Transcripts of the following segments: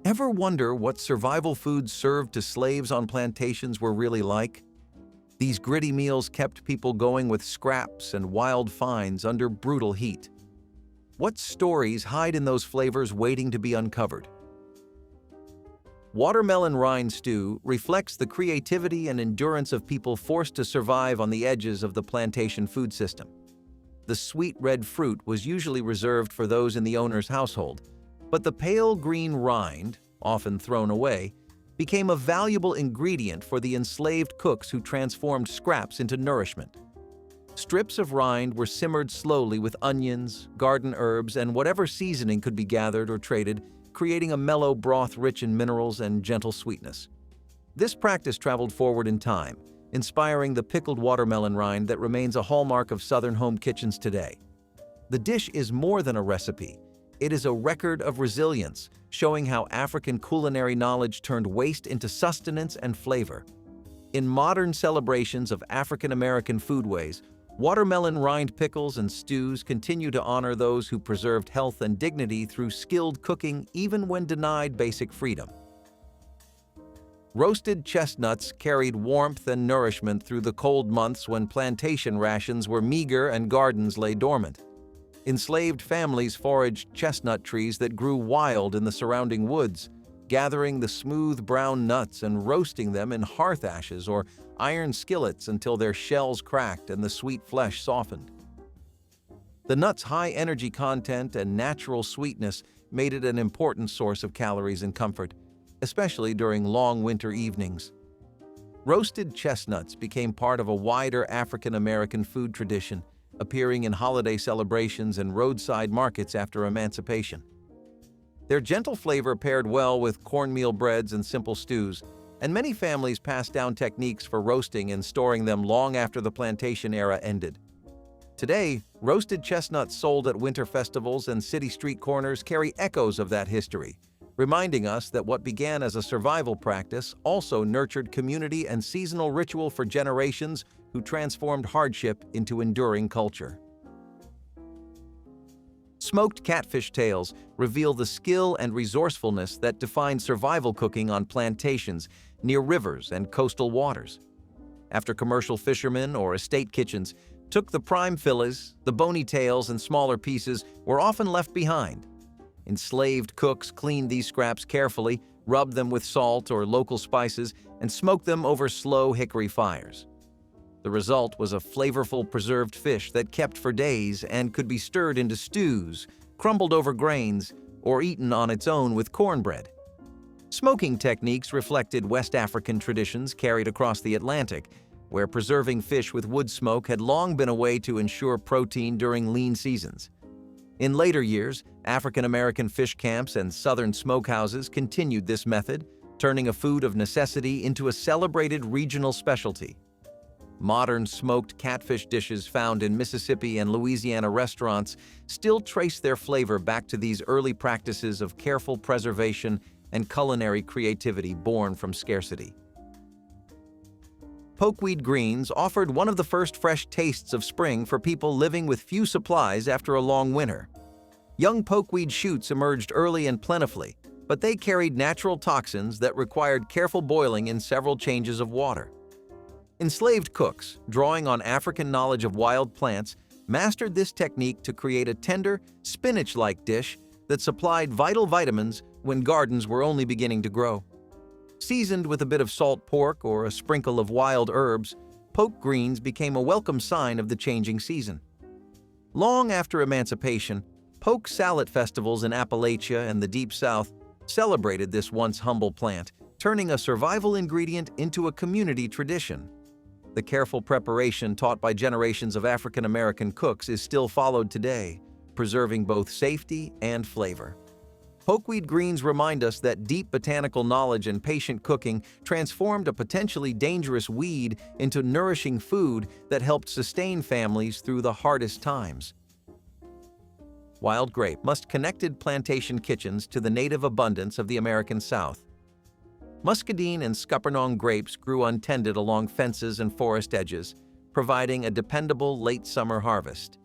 Ever wonder what survival foods served to slaves on plantations were really like? These gritty meals kept people going with scraps and wild finds under brutal heat. What stories hide in those flavors waiting to be uncovered? Watermelon rind stew reflects the creativity and endurance of people forced to survive on the edges of the plantation food system. The sweet red fruit was usually reserved for those in the owner's household, but the pale green rind, often thrown away, became a valuable ingredient for the enslaved cooks who transformed scraps into nourishment. Strips of rind were simmered slowly with onions, garden herbs, and whatever seasoning could be gathered or traded, creating a mellow broth rich in minerals and gentle sweetness. This practice traveled forward in time, inspiring the pickled watermelon rind that remains a hallmark of Southern home kitchens today. The dish is more than a recipe. It is a record of resilience, showing how African culinary knowledge turned waste into sustenance and flavor. In modern celebrations of African American foodways, watermelon rind pickles and stews continue to honor those who preserved health and dignity through skilled cooking even when denied basic freedom. Roasted chestnuts carried warmth and nourishment through the cold months when plantation rations were meager and gardens lay dormant. Enslaved families foraged chestnut trees that grew wild in the surrounding woods, gathering the smooth brown nuts and roasting them in hearth ashes or iron skillets until their shells cracked and the sweet flesh softened. The nuts' high energy content and natural sweetness made it an important source of calories and comfort, especially during long winter evenings. Roasted chestnuts became part of a wider African American food tradition, appearing in holiday celebrations and roadside markets after emancipation. Their gentle flavor paired well with cornmeal breads and simple stews, and many families passed down techniques for roasting and storing them long after the plantation era ended. Today, roasted chestnuts sold at winter festivals and city street corners carry echoes of that history, reminding us that what began as a survival practice also nurtured community and seasonal ritual for generations who transformed hardship into enduring culture. Smoked catfish tails reveal the skill and resourcefulness that defined survival cooking on plantations near rivers and coastal waters. After commercial fishermen or estate kitchens took the prime fillets, the bony tails and smaller pieces were often left behind. Enslaved cooks cleaned these scraps carefully, rubbed them with salt or local spices, and smoked them over slow hickory fires. The result was a flavorful preserved fish that kept for days and could be stirred into stews, crumbled over grains, or eaten on its own with cornbread. Smoking techniques reflected West African traditions carried across the Atlantic, where preserving fish with wood smoke had long been a way to ensure protein during lean seasons. In later years, African American fish camps and southern smokehouses continued this method, turning a food of necessity into a celebrated regional specialty. Modern smoked catfish dishes found in Mississippi and Louisiana restaurants still trace their flavor back to these early practices of careful preservation and culinary creativity born from scarcity. Pokeweed greens offered one of the first fresh tastes of spring for people living with few supplies after a long winter. Young pokeweed shoots emerged early and plentifully, but they carried natural toxins that required careful boiling in several changes of water. Enslaved cooks, drawing on African knowledge of wild plants, mastered this technique to create a tender, spinach-like dish that supplied vital vitamins when gardens were only beginning to grow. Seasoned with a bit of salt pork or a sprinkle of wild herbs, poke greens became a welcome sign of the changing season. Long after emancipation, poke salad festivals in Appalachia and the Deep South celebrated this once humble plant, turning a survival ingredient into a community tradition. The careful preparation taught by generations of African American cooks is still followed today, preserving both safety and flavor. Pokeweed greens remind us that deep botanical knowledge and patient cooking transformed a potentially dangerous weed into nourishing food that helped sustain families through the hardest times. Wild grape must connected plantation kitchens to the native abundance of the American South. Muscadine and scuppernong grapes grew untended along fences and forest edges, providing a dependable late summer harvest.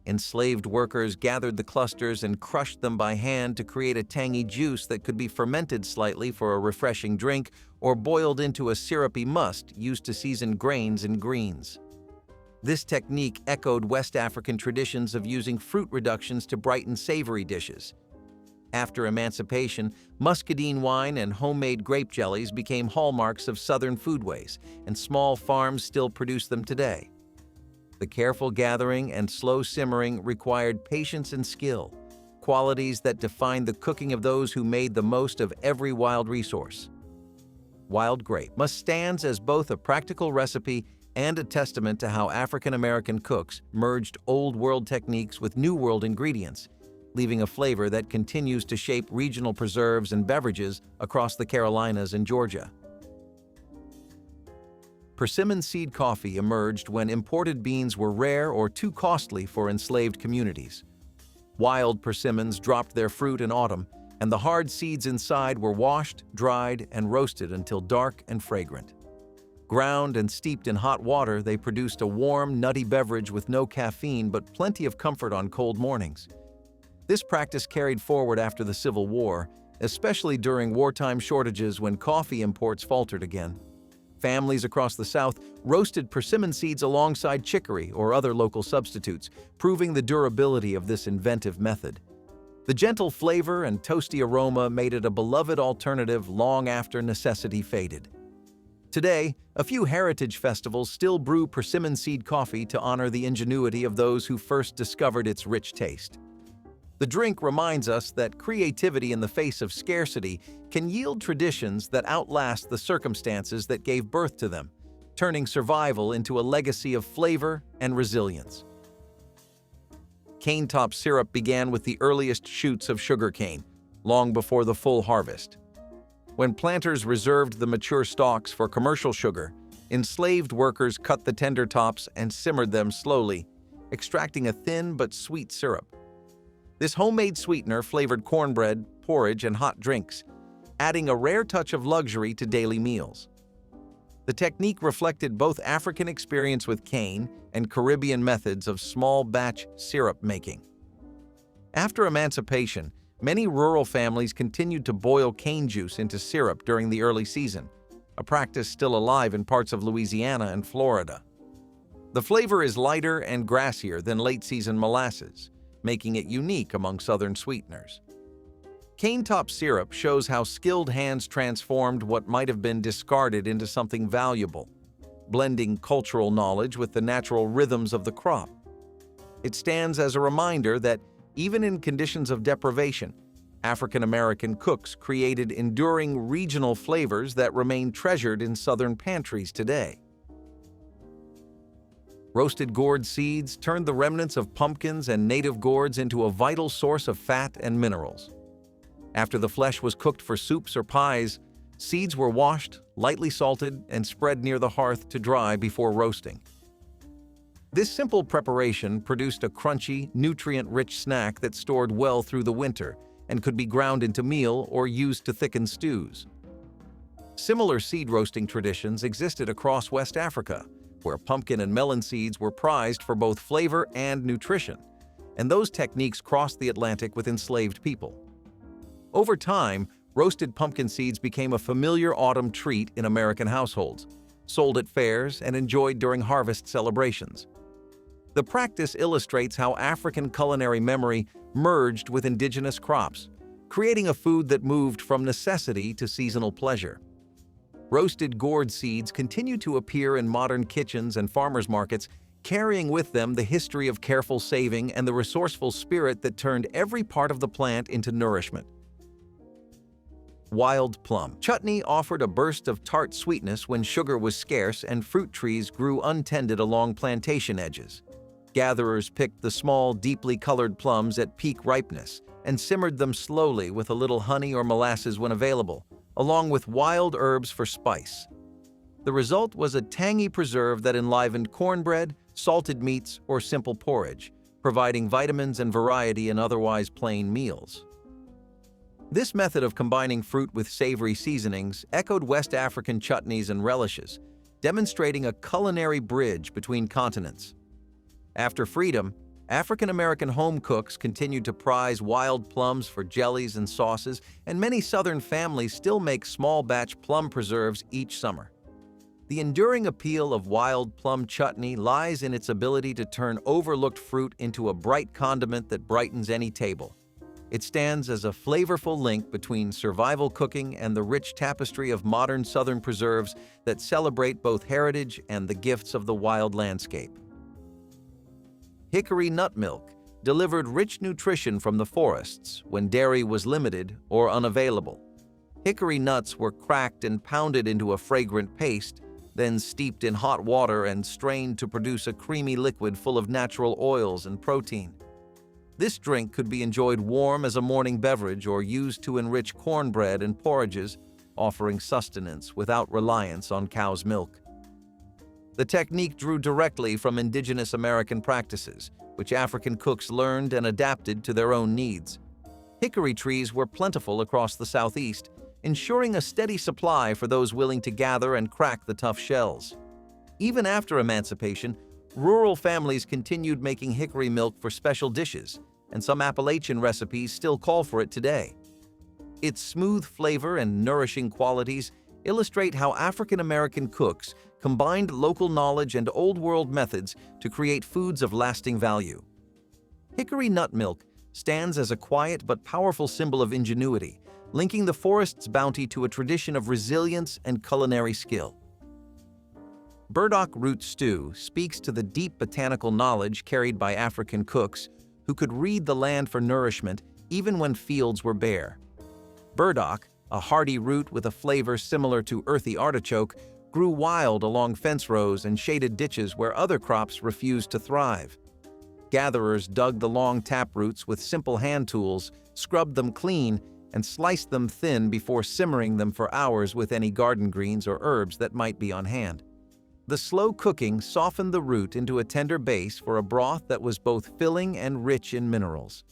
Enslaved workers gathered the clusters and crushed them by hand to create a tangy juice that could be fermented slightly for a refreshing drink or boiled into a syrupy must used to season grains and greens. This technique echoed West African traditions of using fruit reductions to brighten savory dishes. After emancipation, muscadine wine and homemade grape jellies became hallmarks of Southern foodways, and small farms still produce them today. The careful gathering and slow simmering required patience and skill, qualities that defined the cooking of those who made the most of every wild resource. Wild grape must stand as both a practical recipe and a testament to how African American cooks merged Old World techniques with New World ingredients, leaving a flavor that continues to shape regional preserves and beverages across the Carolinas and Georgia. Persimmon seed coffee emerged when imported beans were rare or too costly for enslaved communities. Wild persimmons dropped their fruit in autumn, and the hard seeds inside were washed, dried, and roasted until dark and fragrant. Ground and steeped in hot water, they produced a warm, nutty beverage with no caffeine but plenty of comfort on cold mornings. This practice carried forward after the Civil War, especially during wartime shortages when coffee imports faltered again. Families across the South roasted persimmon seeds alongside chicory or other local substitutes, proving the durability of this inventive method. The gentle flavor and toasty aroma made it a beloved alternative long after necessity faded. Today, a few heritage festivals still brew persimmon seed coffee to honor the ingenuity of those who first discovered its rich taste. The drink reminds us that creativity in the face of scarcity can yield traditions that outlast the circumstances that gave birth to them, turning survival into a legacy of flavor and resilience. Cane top syrup began with the earliest shoots of sugarcane, long before the full harvest. When planters reserved the mature stalks for commercial sugar, enslaved workers cut the tender tops and simmered them slowly, extracting a thin but sweet syrup. This homemade sweetener flavored cornbread, porridge, and hot drinks, adding a rare touch of luxury to daily meals. The technique reflected both African experience with cane and Caribbean methods of small-batch syrup making. After emancipation, many rural families continued to boil cane juice into syrup during the early season, a practice still alive in parts of Louisiana and Florida. The flavor is lighter and grassier than late-season molasses, making it unique among Southern sweeteners. Cane top syrup shows how skilled hands transformed what might have been discarded into something valuable, blending cultural knowledge with the natural rhythms of the crop. It stands as a reminder that, even in conditions of deprivation, African American cooks created enduring regional flavors that remain treasured in Southern pantries today. Roasted gourd seeds turned the remnants of pumpkins and native gourds into a vital source of fat and minerals. After the flesh was cooked for soups or pies, seeds were washed, lightly salted, and spread near the hearth to dry before roasting. This simple preparation produced a crunchy, nutrient-rich snack that stored well through the winter and could be ground into meal or used to thicken stews. Similar seed roasting traditions existed across West Africa, where pumpkin and melon seeds were prized for both flavor and nutrition, and those techniques crossed the Atlantic with enslaved people. Over time, roasted pumpkin seeds became a familiar autumn treat in American households, sold at fairs and enjoyed during harvest celebrations. The practice illustrates how African culinary memory merged with indigenous crops, creating a food that moved from necessity to seasonal pleasure. Roasted gourd seeds continue to appear in modern kitchens and farmers markets, carrying with them the history of careful saving and the resourceful spirit that turned every part of the plant into nourishment. Wild plum. Chutney offered a burst of tart sweetness when sugar was scarce and fruit trees grew untended along plantation edges. Gatherers picked the small, deeply colored plums at peak ripeness and simmered them slowly with a little honey or molasses when available, along with wild herbs for spice. The result was a tangy preserve that enlivened cornbread, salted meats, or simple porridge, providing vitamins and variety in otherwise plain meals. This method of combining fruit with savory seasonings echoed West African chutneys and relishes, demonstrating a culinary bridge between continents. After freedom, African-American home cooks continued to prize wild plums for jellies and sauces, and many Southern families still make small-batch plum preserves each summer. The enduring appeal of wild plum chutney lies in its ability to turn overlooked fruit into a bright condiment that brightens any table. It stands as a flavorful link between survival cooking and the rich tapestry of modern Southern preserves that celebrate both heritage and the gifts of the wild landscape. Hickory nut milk delivered rich nutrition from the forests when dairy was limited or unavailable. Hickory nuts were cracked and pounded into a fragrant paste, then steeped in hot water and strained to produce a creamy liquid full of natural oils and protein. This drink could be enjoyed warm as a morning beverage or used to enrich cornbread and porridges, offering sustenance without reliance on cow's milk. The technique drew directly from indigenous American practices, which African cooks learned and adapted to their own needs. Hickory trees were plentiful across the Southeast, ensuring a steady supply for those willing to gather and crack the tough shells. Even after emancipation, rural families continued making hickory milk for special dishes, and some Appalachian recipes still call for it today. Its smooth flavor and nourishing qualities illustrate how African-American cooks combined local knowledge and old-world methods to create foods of lasting value. Hickory nut milk stands as a quiet but powerful symbol of ingenuity, linking the forest's bounty to a tradition of resilience and culinary skill. Burdock root stew speaks to the deep botanical knowledge carried by African cooks who could read the land for nourishment even when fields were bare. Burdock, a hardy root with a flavor similar to earthy artichoke, grew wild along fence rows and shaded ditches where other crops refused to thrive. Gatherers dug the long tap roots with simple hand tools, scrubbed them clean, and sliced them thin before simmering them for hours with any garden greens or herbs that might be on hand. The slow cooking softened the root into a tender base for a broth that was both filling and rich in minerals.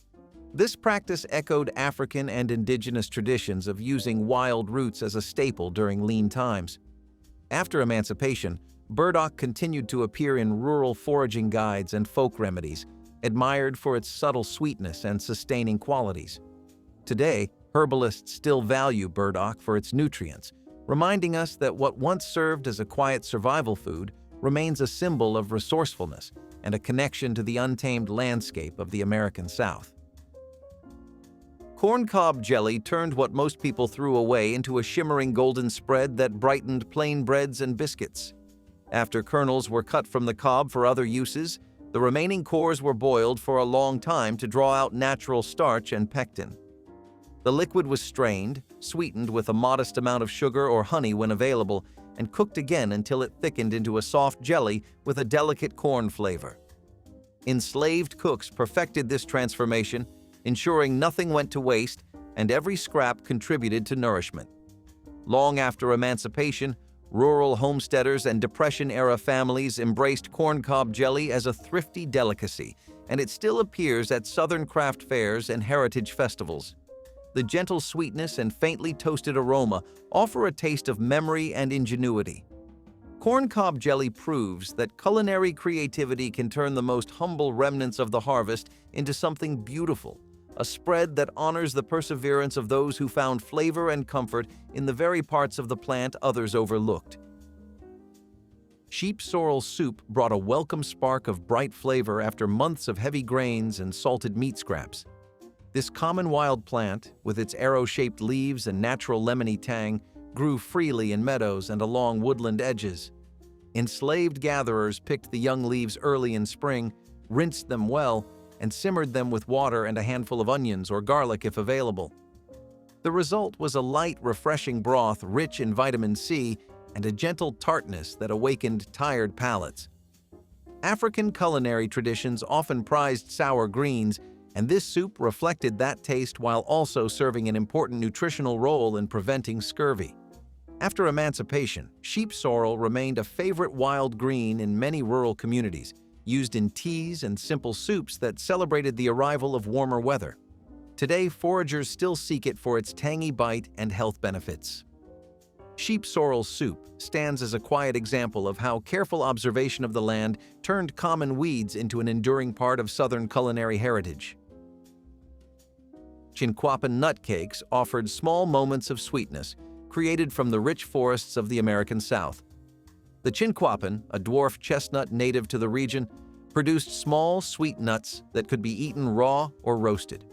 This practice echoed African and indigenous traditions of using wild roots as a staple during lean times. After emancipation, burdock continued to appear in rural foraging guides and folk remedies, admired for its subtle sweetness and sustaining qualities. Today, herbalists still value burdock for its nutrients, reminding us that what once served as a quiet survival food remains a symbol of resourcefulness and a connection to the untamed landscape of the American South. Corncob jelly turned what most people threw away into a shimmering golden spread that brightened plain breads and biscuits. After kernels were cut from the cob for other uses, the remaining cores were boiled for a long time to draw out natural starch and pectin. The liquid was strained, sweetened with a modest amount of sugar or honey when available, and cooked again until it thickened into a soft jelly with a delicate corn flavor. Enslaved cooks perfected this transformation, ensuring nothing went to waste and every scrap contributed to nourishment. Long after emancipation, rural homesteaders and Depression-era families embraced corncob jelly as a thrifty delicacy, and it still appears at Southern craft fairs and heritage festivals. The gentle sweetness and faintly toasted aroma offer a taste of memory and ingenuity. Corncob jelly proves that culinary creativity can turn the most humble remnants of the harvest into something beautiful, a spread that honors the perseverance of those who found flavor and comfort in the very parts of the plant others overlooked. Sheep sorrel soup brought a welcome spark of bright flavor after months of heavy grains and salted meat scraps. This common wild plant, with its arrow-shaped leaves and natural lemony tang, grew freely in meadows and along woodland edges. Enslaved gatherers picked the young leaves early in spring, rinsed them well, and simmered them with water and a handful of onions or garlic if available. The result was a light, refreshing broth rich in vitamin C and a gentle tartness that awakened tired palates. African culinary traditions often prized sour greens, and this soup reflected that taste while also serving an important nutritional role in preventing scurvy. After emancipation, sheep sorrel remained a favorite wild green in many rural communities, used in teas and simple soups that celebrated the arrival of warmer weather. Today, foragers still seek it for its tangy bite and health benefits. Sheep sorrel soup stands as a quiet example of how careful observation of the land turned common weeds into an enduring part of Southern culinary heritage. Chinquapin nutcakes offered small moments of sweetness, created from the rich forests of the American South. The Chinquapin, a dwarf chestnut native to the region, produced small, sweet nuts that could be eaten raw or roasted.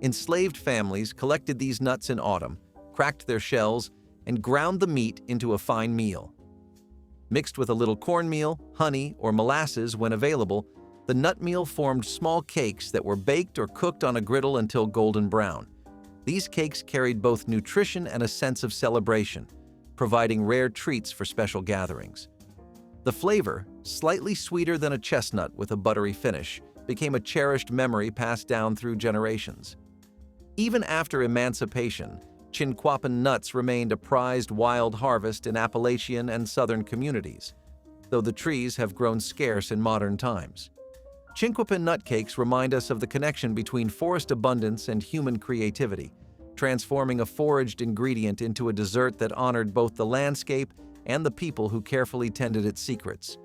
Enslaved families collected these nuts in autumn, cracked their shells, and ground the meat into a fine meal. Mixed with a little cornmeal, honey, or molasses when available, the nut meal formed small cakes that were baked or cooked on a griddle until golden brown. These cakes carried both nutrition and a sense of celebration, providing rare treats for special gatherings. The flavor, slightly sweeter than a chestnut with a buttery finish, became a cherished memory passed down through generations. Even after emancipation, Chinquapin nuts remained a prized wild harvest in Appalachian and Southern communities, though the trees have grown scarce in modern times. Chinquapin nutcakes remind us of the connection between forest abundance and human creativity, transforming a foraged ingredient into a dessert that honored both the landscape and the people who carefully tended its secrets.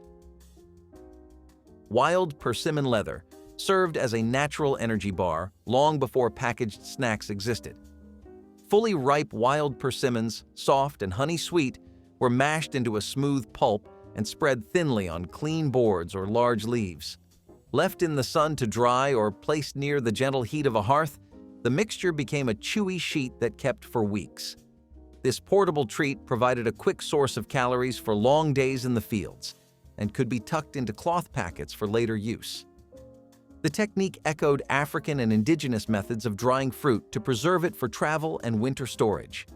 Wild persimmon leather served as a natural energy bar long before packaged snacks existed. Fully ripe wild persimmons, soft and honey-sweet, were mashed into a smooth pulp and spread thinly on clean boards or large leaves. Left in the sun to dry or placed near the gentle heat of a hearth, the mixture became a chewy sheet that kept for weeks. This portable treat provided a quick source of calories for long days in the fields and could be tucked into cloth packets for later use. The technique echoed African and indigenous methods of drying fruit to preserve it for travel and winter storage.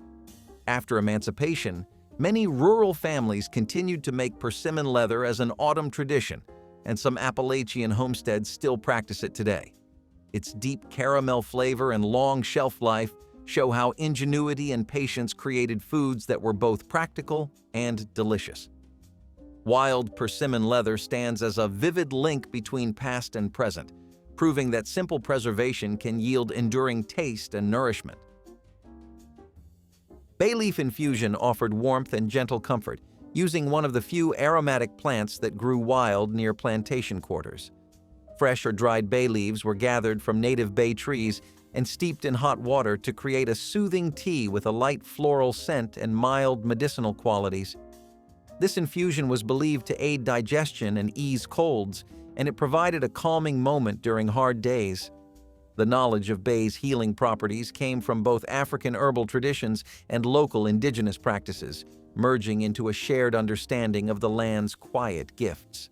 After emancipation, many rural families continued to make persimmon leather as an autumn tradition, and some Appalachian homesteads still practice it today. Its deep caramel flavor and long shelf life show how ingenuity and patience created foods that were both practical and delicious. Wild persimmon leather stands as a vivid link between past and present, proving that simple preservation can yield enduring taste and nourishment. Bay leaf infusion offered warmth and gentle comfort, using one of the few aromatic plants that grew wild near plantation quarters. Fresh or dried bay leaves were gathered from native bay trees and steeped in hot water to create a soothing tea with a light floral scent and mild medicinal qualities. This infusion was believed to aid digestion and ease colds, and it provided a calming moment during hard days. The knowledge of bay's healing properties came from both African herbal traditions and local indigenous practices, merging into a shared understanding of the land's quiet gifts.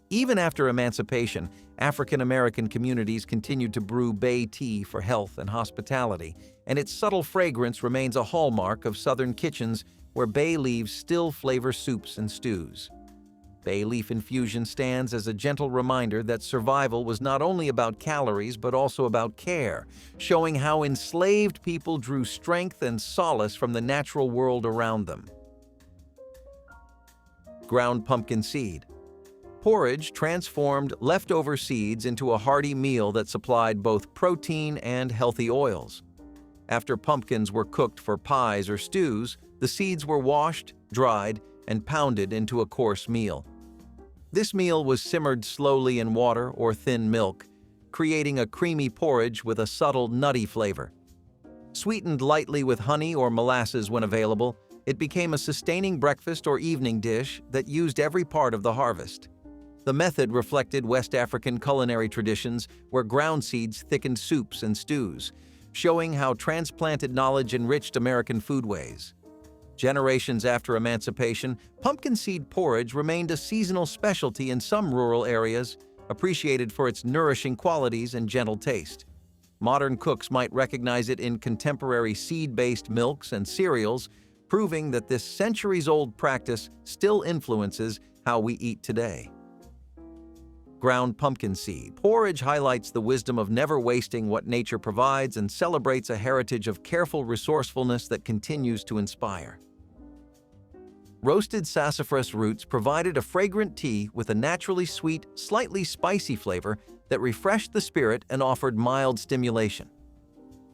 Even after emancipation, African American communities continued to brew bay tea for health and hospitality, and its subtle fragrance remains a hallmark of Southern kitchens where bay leaves still flavor soups and stews. Bay leaf infusion stands as a gentle reminder that survival was not only about calories but also about care, showing how enslaved people drew strength and solace from the natural world around them. Ground pumpkin seed. Porridge transformed leftover seeds into a hearty meal that supplied both protein and healthy oils. After pumpkins were cooked for pies or stews, the seeds were washed, dried, and pounded into a coarse meal. This meal was simmered slowly in water or thin milk, creating a creamy porridge with a subtle nutty flavor. Sweetened lightly with honey or molasses when available, it became a sustaining breakfast or evening dish that used every part of the harvest. The method reflected West African culinary traditions where ground seeds thickened soups and stews, showing how transplanted knowledge enriched American foodways. Generations after emancipation, pumpkin seed porridge remained a seasonal specialty in some rural areas, appreciated for its nourishing qualities and gentle taste. Modern cooks might recognize it in contemporary seed-based milks and cereals, proving that this centuries-old practice still influences how we eat today. Ground pumpkin seed. Porridge highlights the wisdom of never wasting what nature provides and celebrates a heritage of careful resourcefulness that continues to inspire. Roasted sassafras roots provided a fragrant tea with a naturally sweet, slightly spicy flavor that refreshed the spirit and offered mild stimulation.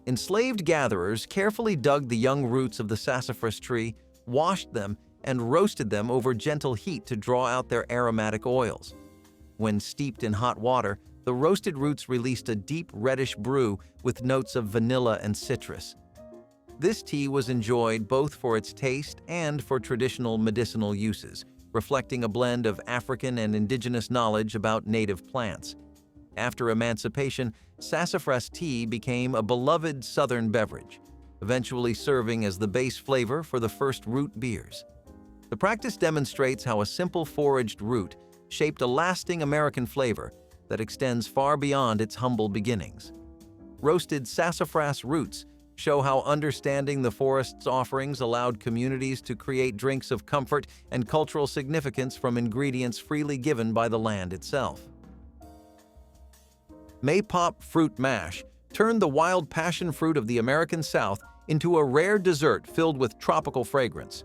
Enslaved gatherers carefully dug the young roots of the sassafras tree, washed them, and roasted them over gentle heat to draw out their aromatic oils. When steeped in hot water, the roasted roots released a deep reddish brew with notes of vanilla and citrus. This tea was enjoyed both for its taste and for traditional medicinal uses, reflecting a blend of African and indigenous knowledge about native plants. After emancipation, sassafras tea became a beloved Southern beverage, eventually serving as the base flavor for the first root beers. The practice demonstrates how a simple foraged root shaped a lasting American flavor that extends far beyond its humble beginnings. Roasted sassafras roots show how understanding the forest's offerings allowed communities to create drinks of comfort and cultural significance from ingredients freely given by the land itself. Maypop fruit mash turned the wild passion fruit of the American South into a rare dessert filled with tropical fragrance.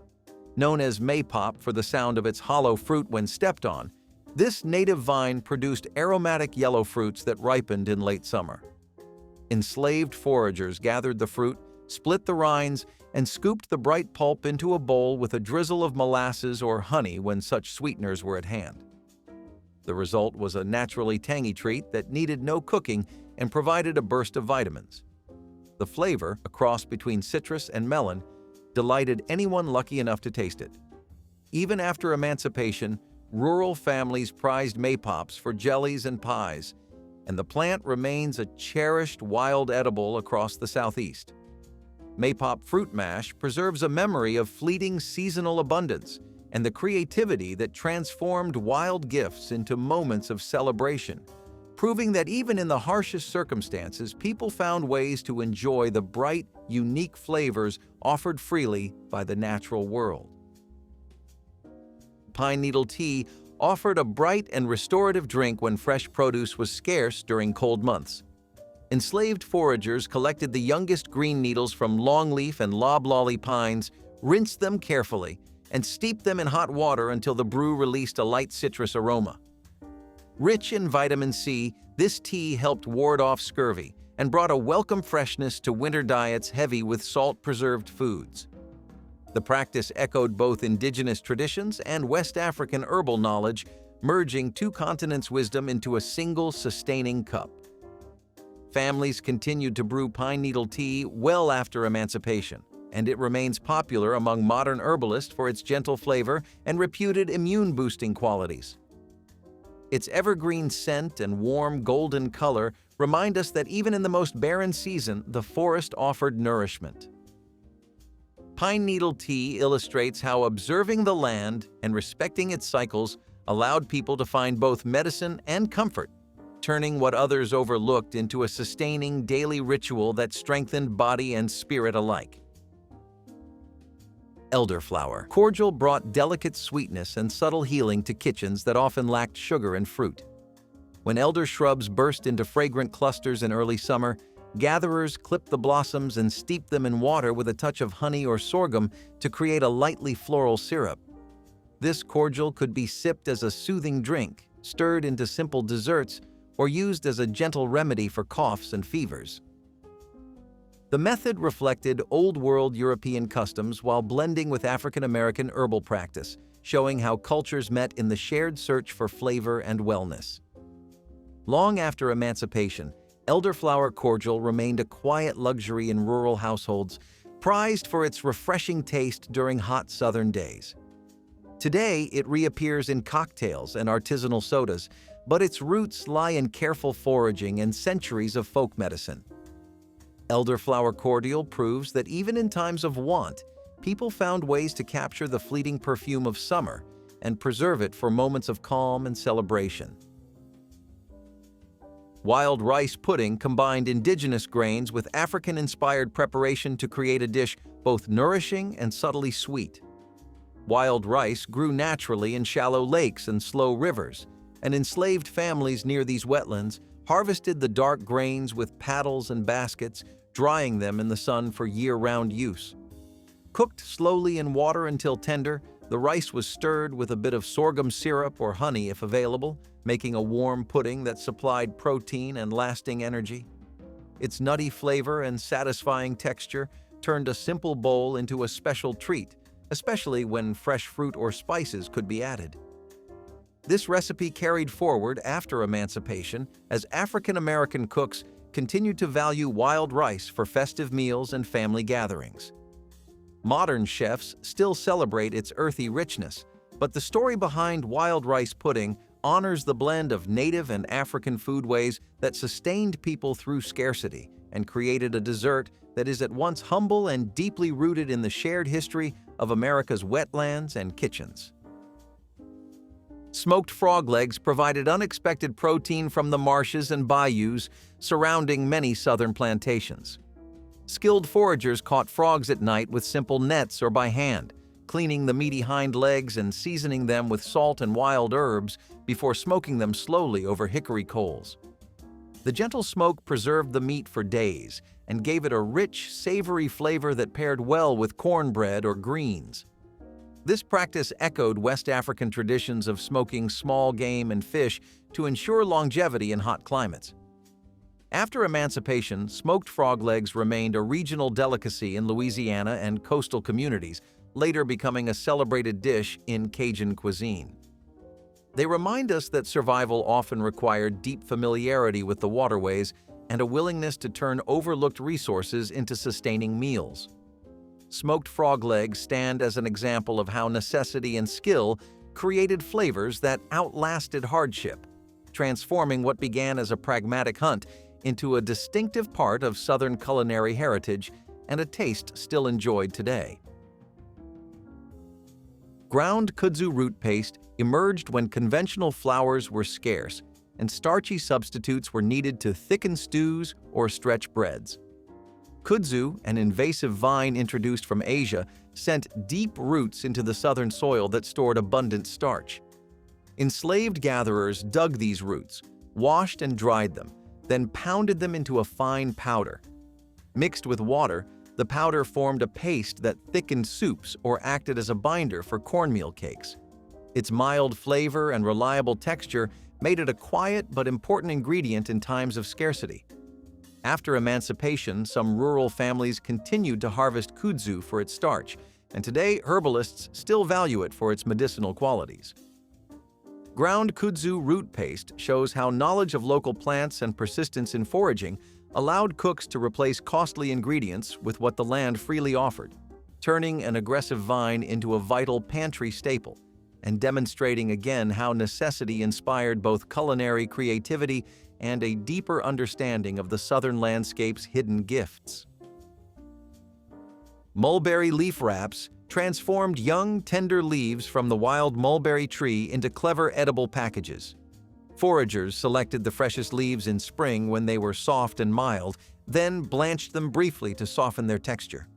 Known as Maypop for the sound of its hollow fruit when stepped on, this native vine produced aromatic yellow fruits that ripened in late summer. Enslaved foragers gathered the fruit, split the rinds, and scooped the bright pulp into a bowl with a drizzle of molasses or honey when such sweeteners were at hand. The result was a naturally tangy treat that needed no cooking and provided a burst of vitamins. The flavor, a cross between citrus and melon, delighted anyone lucky enough to taste it. Even after emancipation, rural families prized maypops for jellies and pies, and the plant remains a cherished wild edible across the Southeast. Maypop fruit mash preserves a memory of fleeting seasonal abundance and the creativity that transformed wild gifts into moments of celebration, proving that even in the harshest circumstances, people found ways to enjoy the bright, unique flavors offered freely by the natural world. Pine needle tea offered a bright and restorative drink when fresh produce was scarce during cold months. Enslaved foragers collected the youngest green needles from longleaf and loblolly pines, rinsed them carefully, and steeped them in hot water until the brew released a light citrus aroma. Rich in vitamin C, this tea helped ward off scurvy and brought a welcome freshness to winter diets heavy with salt-preserved foods. The practice echoed both indigenous traditions and West African herbal knowledge, merging two continents' wisdom into a single sustaining cup. Families continued to brew pine needle tea well after emancipation, and it remains popular among modern herbalists for its gentle flavor and reputed immune-boosting qualities. Its evergreen scent and warm golden color remind us that even in the most barren season, the forest offered nourishment. Pine needle tea illustrates how observing the land and respecting its cycles allowed people to find both medicine and comfort, turning what others overlooked into a sustaining daily ritual that strengthened body and spirit alike. Elderflower cordial brought delicate sweetness and subtle healing to kitchens that often lacked sugar and fruit. When elder shrubs burst into fragrant clusters in early summer, gatherers clipped the blossoms and steeped them in water with a touch of honey or sorghum to create a lightly floral syrup. This cordial could be sipped as a soothing drink, stirred into simple desserts, or used as a gentle remedy for coughs and fevers. The method reflected old-world European customs while blending with African-American herbal practice, showing how cultures met in the shared search for flavor and wellness. Long after emancipation, elderflower cordial remained a quiet luxury in rural households, prized for its refreshing taste during hot southern days. Today, it reappears in cocktails and artisanal sodas, but its roots lie in careful foraging and centuries of folk medicine. Elderflower cordial proves that even in times of want, people found ways to capture the fleeting perfume of summer and preserve it for moments of calm and celebration. Wild rice pudding combined indigenous grains with African-inspired preparation to create a dish both nourishing and subtly sweet. Wild rice grew naturally in shallow lakes and slow rivers, and enslaved families near these wetlands harvested the dark grains with paddles and baskets, drying them in the sun for year-round use. Cooked slowly in water until tender, the rice was stirred with a bit of sorghum syrup or honey if available, making a warm pudding that supplied protein and lasting energy. Its nutty flavor and satisfying texture turned a simple bowl into a special treat, especially when fresh fruit or spices could be added. This recipe carried forward after emancipation as African American cooks continued to value wild rice for festive meals and family gatherings. Modern chefs still celebrate its earthy richness, but the story behind wild rice pudding honors the blend of native and African foodways that sustained people through scarcity and created a dessert that is at once humble and deeply rooted in the shared history of America's wetlands and kitchens. Smoked frog legs provided unexpected protein from the marshes and bayous surrounding many southern plantations. Skilled foragers caught frogs at night with simple nets or by hand, cleaning the meaty hind legs and seasoning them with salt and wild herbs before smoking them slowly over hickory coals. The gentle smoke preserved the meat for days and gave it a rich, savory flavor that paired well with cornbread or greens. This practice echoed West African traditions of smoking small game and fish to ensure longevity in hot climates. After emancipation, smoked frog legs remained a regional delicacy in Louisiana and coastal communities, later becoming a celebrated dish in Cajun cuisine. They remind us that survival often required deep familiarity with the waterways and a willingness to turn overlooked resources into sustaining meals. Smoked frog legs stand as an example of how necessity and skill created flavors that outlasted hardship, transforming what began as a pragmatic hunt into a distinctive part of Southern culinary heritage and a taste still enjoyed today. Ground kudzu root paste emerged when conventional flours were scarce and starchy substitutes were needed to thicken stews or stretch breads. Kudzu, an invasive vine introduced from Asia, sent deep roots into the southern soil that stored abundant starch. Enslaved gatherers dug these roots, washed and dried them, then pounded them into a fine powder. Mixed with water, the powder formed a paste that thickened soups or acted as a binder for cornmeal cakes. Its mild flavor and reliable texture made it a quiet but important ingredient in times of scarcity. After emancipation, some rural families continued to harvest kudzu for its starch, and today herbalists still value it for its medicinal qualities. Ground kudzu root paste shows how knowledge of local plants and persistence in foraging allowed cooks to replace costly ingredients with what the land freely offered, turning an aggressive vine into a vital pantry staple, and demonstrating again how necessity inspired both culinary creativity and a deeper understanding of the southern landscape's hidden gifts. Mulberry leaf wraps transformed young, tender leaves from the wild mulberry tree into clever edible packages. Foragers selected the freshest leaves in spring when they were soft and mild, then blanched them briefly to soften their texture.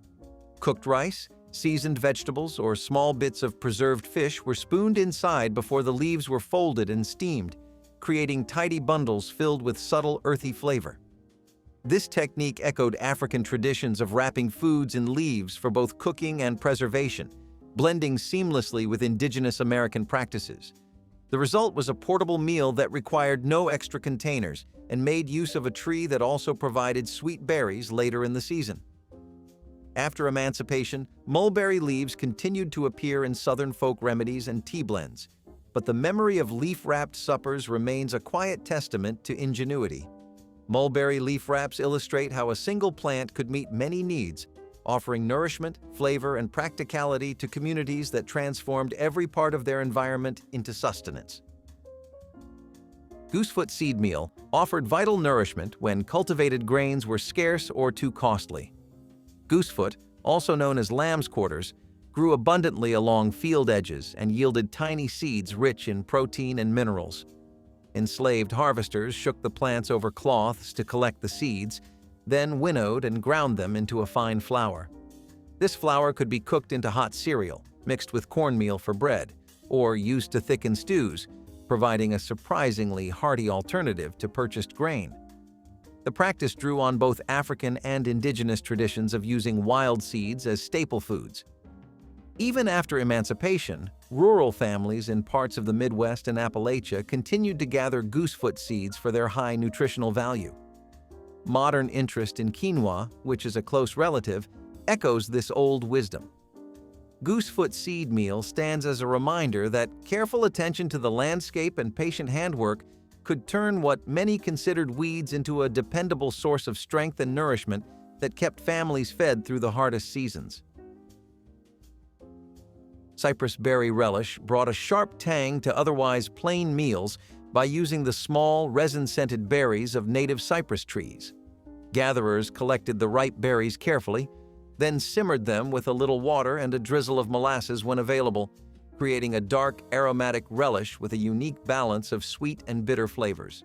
Cooked rice, seasoned vegetables, or small bits of preserved fish were spooned inside before the leaves were folded and steamed, creating tidy bundles filled with subtle, earthy flavor. This technique echoed African traditions of wrapping foods in leaves for both cooking and preservation, blending seamlessly with indigenous American practices. The result was a portable meal that required no extra containers and made use of a tree that also provided sweet berries later in the season. After emancipation, mulberry leaves continued to appear in Southern folk remedies and tea blends, but the memory of leaf-wrapped suppers remains a quiet testament to ingenuity. Mulberry leaf wraps illustrate how a single plant could meet many needs, offering nourishment, flavor, and practicality to communities that transformed every part of their environment into sustenance. Goosefoot seed meal offered vital nourishment when cultivated grains were scarce or too costly. Goosefoot, also known as lamb's quarters, grew abundantly along field edges and yielded tiny seeds rich in protein and minerals. Enslaved harvesters shook the plants over cloths to collect the seeds, then winnowed and ground them into a fine flour. This flour could be cooked into hot cereal, mixed with cornmeal for bread, or used to thicken stews, providing a surprisingly hearty alternative to purchased grain. The practice drew on both African and indigenous traditions of using wild seeds as staple foods. Even after emancipation, rural families in parts of the Midwest and Appalachia continued to gather goosefoot seeds for their high nutritional value. Modern interest in quinoa, which is a close relative, echoes this old wisdom. Goosefoot seed meal stands as a reminder that careful attention to the landscape and patient handwork could turn what many considered weeds into a dependable source of strength and nourishment that kept families fed through the hardest seasons. Cypress berry relish brought a sharp tang to otherwise plain meals by using the small, resin-scented berries of native cypress trees. Gatherers collected the ripe berries carefully, then simmered them with a little water and a drizzle of molasses when available, creating a dark, aromatic relish with a unique balance of sweet and bitter flavors.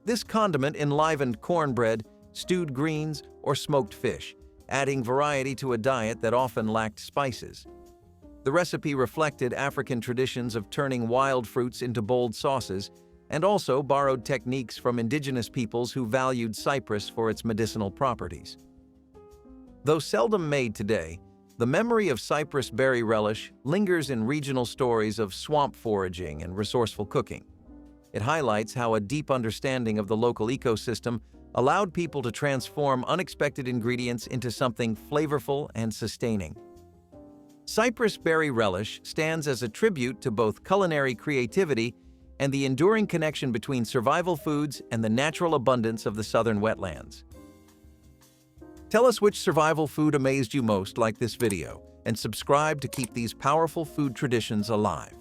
This condiment enlivened cornbread, stewed greens, or smoked fish, adding variety to a diet that often lacked spices. The recipe reflected African traditions of turning wild fruits into bold sauces, and also borrowed techniques from indigenous peoples who valued cypress for its medicinal properties. Though seldom made today, the memory of cypress berry relish lingers in regional stories of swamp foraging and resourceful cooking. It highlights how a deep understanding of the local ecosystem allowed people to transform unexpected ingredients into something flavorful and sustaining. Cypress berry relish stands as a tribute to both culinary creativity and the enduring connection between survival foods and the natural abundance of the southern wetlands. Tell us which survival food amazed you most, like this video, and subscribe to keep these powerful food traditions alive.